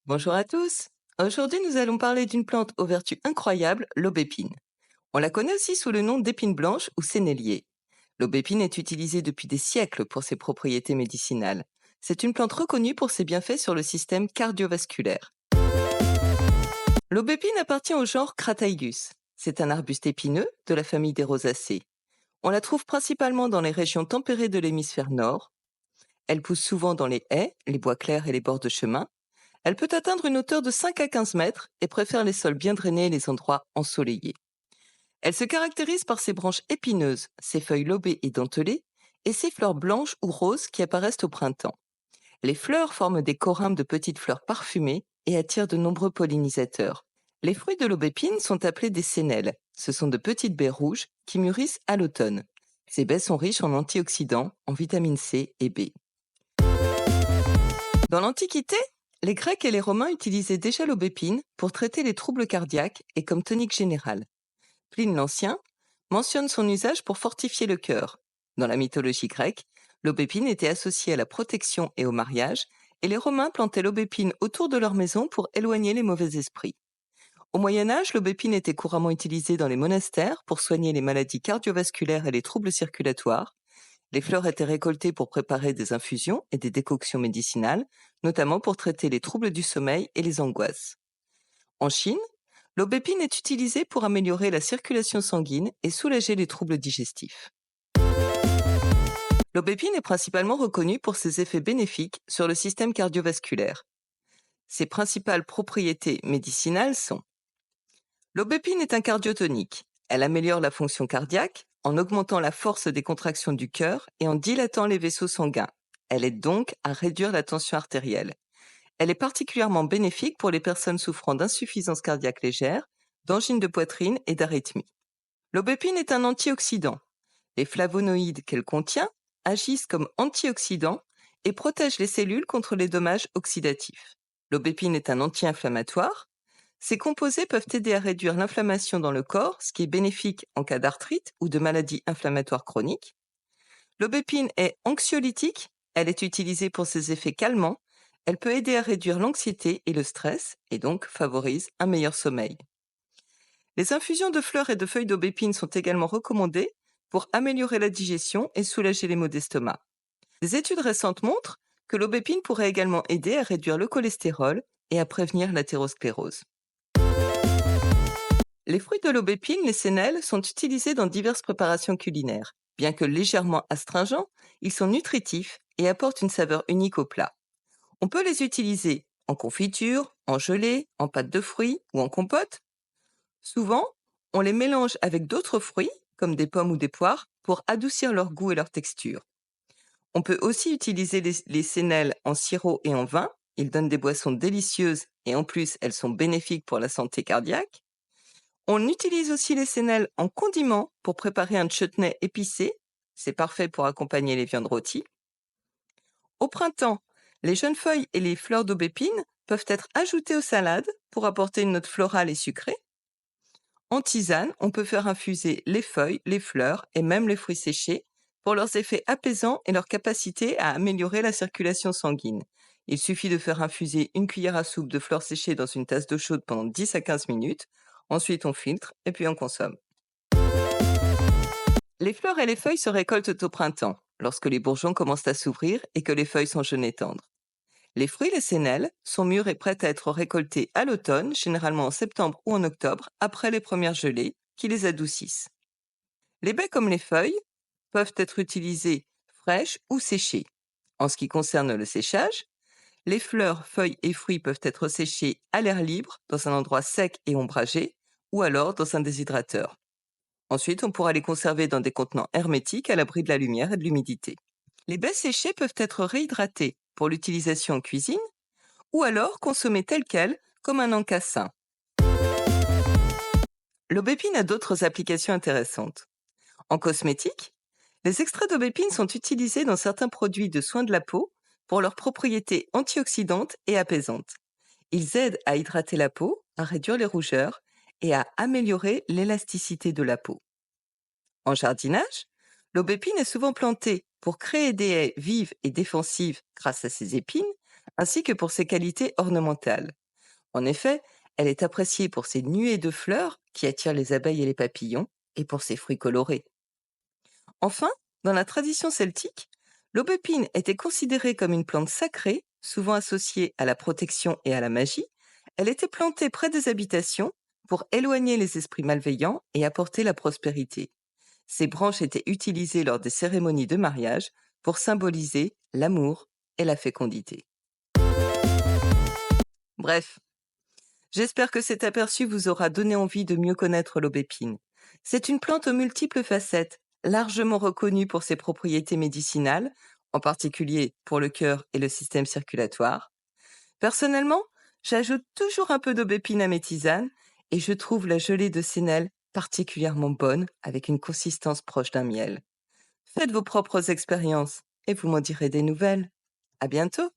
Bonjour à tous. Aujourd'hui, nous allons parler d'une plante aux vertus incroyables, l'aubépine. On la connaît aussi sous le nom d'épine blanche ou sénélier. L'aubépine est utilisée depuis des siècles pour ses propriétés médicinales. C'est une plante reconnue pour ses bienfaits sur le système cardiovasculaire. L'aubépine appartient au genre Crataegus. C'est un arbuste épineux de la famille des rosacées. On la trouve principalement dans les régions tempérées de l'hémisphère nord. Elle pousse souvent dans les haies, les bois clairs et les bords de chemin. Elle peut atteindre une hauteur de 5 à 15 mètres et préfère les sols bien drainés et les endroits ensoleillés. Elle se caractérise par ses branches épineuses, ses feuilles lobées et dentelées, et ses fleurs blanches ou roses qui apparaissent au printemps. Les fleurs forment des corymbes de petites fleurs parfumées et attirent de nombreux pollinisateurs. Les fruits de l'aubépine sont appelés des sénelles. Ce sont de petites baies rouges qui mûrissent à l'automne. Ces baies sont riches en antioxydants, en vitamine C et B. Dans l'Antiquité, les Grecs et les Romains utilisaient déjà l'aubépine pour traiter les troubles cardiaques et comme tonique générale. Pline l'Ancien mentionne son usage pour fortifier le cœur. Dans la mythologie grecque, l'aubépine était associée à la protection et au mariage, et les Romains plantaient l'aubépine autour de leur maison pour éloigner les mauvais esprits. Au Moyen Âge, l'aubépine était couramment utilisée dans les monastères pour soigner les maladies cardiovasculaires et les troubles circulatoires. Les fleurs étaient récoltées pour préparer des infusions et des décoctions médicinales, notamment pour traiter les troubles du sommeil et les angoisses. En Chine, l'aubépine est utilisée pour améliorer la circulation sanguine et soulager les troubles digestifs. L'aubépine est principalement reconnue pour ses effets bénéfiques sur le système cardiovasculaire. Ses principales propriétés médicinales sont: l'aubépine est un cardiotonique. Elle améliore la fonction cardiaque en augmentant la force des contractions du cœur et en dilatant les vaisseaux sanguins. Elle aide donc à réduire la tension artérielle. Elle est particulièrement bénéfique pour les personnes souffrant d'insuffisance cardiaque légère, d'angine de poitrine et d'arythmie. L'aubépine est un antioxydant. Les flavonoïdes qu'elle contient agissent comme antioxydants et protègent les cellules contre les dommages oxydatifs. L'aubépine est un anti-inflammatoire. Ces composés peuvent aider à réduire l'inflammation dans le corps, ce qui est bénéfique en cas d'arthrite ou de maladie inflammatoire chronique. L'aubépine est anxiolytique. Elle est utilisée pour ses effets calmants. Elle peut aider à réduire l'anxiété et le stress et donc favorise un meilleur sommeil. Les infusions de fleurs et de feuilles d'aubépine sont également recommandées pour améliorer la digestion et soulager les maux d'estomac. Des études récentes montrent que l'aubépine pourrait également aider à réduire le cholestérol et à prévenir l'athérosclérose. Les fruits de l'aubépine, les sénelles, sont utilisés dans diverses préparations culinaires. Bien que légèrement astringents, ils sont nutritifs et apportent une saveur unique au plat. On peut les utiliser en confiture, en gelée, en pâte de fruits ou en compote. Souvent, on les mélange avec d'autres fruits, comme des pommes ou des poires, pour adoucir leur goût et leur texture. On peut aussi utiliser les sénelles en sirop et en vin. Ils donnent des boissons délicieuses et en plus, elles sont bénéfiques pour la santé cardiaque. On utilise aussi les sénelles en condiment pour préparer un chutney épicé. C'est parfait pour accompagner les viandes rôties. Au printemps, les jeunes feuilles et les fleurs d'aubépine peuvent être ajoutées aux salades pour apporter une note florale et sucrée. En tisane, on peut faire infuser les feuilles, les fleurs et même les fruits séchés pour leurs effets apaisants et leur capacité à améliorer la circulation sanguine. Il suffit de faire infuser une cuillère à soupe de fleurs séchées dans une tasse d'eau chaude pendant 10 à 15 minutes. Ensuite, on filtre et puis on consomme. Les fleurs et les feuilles se récoltent au printemps, lorsque les bourgeons commencent à s'ouvrir et que les feuilles sont jaunes et tendres. Les fruits, les sénelles, sont mûrs et prêts à être récoltés à l'automne, généralement en septembre ou en octobre, après les premières gelées, qui les adoucissent. Les baies comme les feuilles peuvent être utilisées fraîches ou séchées. En ce qui concerne le séchage, les fleurs, feuilles et fruits peuvent être séchés à l'air libre, dans un endroit sec et ombragé, ou alors dans un déshydrateur. Ensuite, on pourra les conserver dans des contenants hermétiques à l'abri de la lumière et de l'humidité. Les baies séchées peuvent être réhydratées pour l'utilisation en cuisine ou alors consommées telles quelles comme un encassin. L'aubépine a d'autres applications intéressantes. En cosmétique, les extraits d'aubépine sont utilisés dans certains produits de soins de la peau pour leurs propriétés antioxydantes et apaisantes. Ils aident à hydrater la peau, à réduire les rougeurs et à améliorer l'élasticité de la peau. En jardinage, l'aubépine est souvent plantée pour créer des haies vives et défensives grâce à ses épines, ainsi que pour ses qualités ornementales. En effet, elle est appréciée pour ses nuées de fleurs qui attirent les abeilles et les papillons, et pour ses fruits colorés. Enfin, dans la tradition celtique, l'aubépine était considérée comme une plante sacrée, souvent associée à la protection et à la magie. Elle était plantée près des habitations pour éloigner les esprits malveillants et apporter la prospérité. Ses branches étaient utilisées lors des cérémonies de mariage pour symboliser l'amour et la fécondité. Bref, j'espère que cet aperçu vous aura donné envie de mieux connaître l'aubépine. C'est une plante aux multiples facettes, largement reconnue pour ses propriétés médicinales, en particulier pour le cœur et le système circulatoire. Personnellement, j'ajoute toujours un peu d'aubépine à mes tisanes et je trouve la gelée de sénel particulièrement bonne avec une consistance proche d'un miel. Faites vos propres expériences et vous m'en direz des nouvelles. À bientôt!